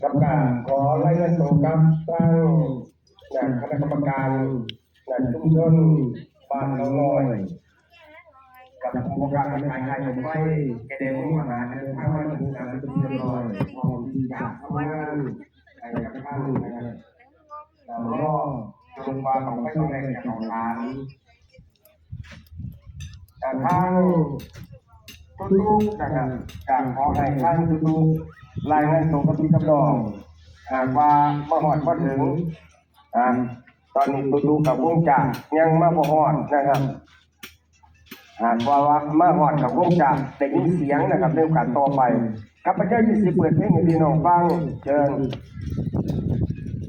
กับการขอรายงานตัวกับทางคณะกรรมการชุมชนบ้านเราลอยกับผู้ประกอบการขายผมไว้จะได้มุ่งมาเดินทางมาถึงการเป็นที่ลอยพร้อมที่จะทำงานในกับท่านนะครับแล้วก็จงว่าของไปตรงไหนจากของร้านแต่ทางทุกๆนะครับจากขอให้ท่านทุกๆรายงานตัวกับพี่กับน้องหากว่ามาหอดมาถึงตอนนี้ทุกๆกับวงจ่ายังมาบ่หอดนะครับหากว่ามาหอดกับวงจ่าได้ยินเสียงนะครับเรื่องการต่อไปข้าพเจ้า20เปิดเพลงให้พี่น้องฟังเชิญ